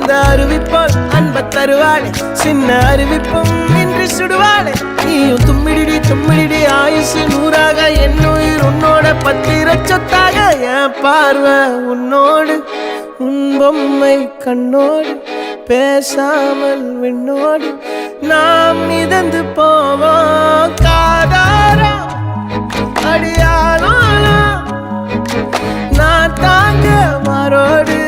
அந்த அருவிப்போல் அன்ப தருவாளே சின்ன அருவிப்பும் இன்று சுடுவாளே நீயும் தும்மிடி தும்மிடி ஆயுசு நூறாக என் உயிர் உன்னோட பத்திர சொத்தாக என் பார்வை உன்னோடு உன் பொம்மை கண்ணோடு பேசாமல் விண்ணோடு நாம் மிதந்து போவோம் காதாரா அடியாளோ நான் தாங்க மாறோடு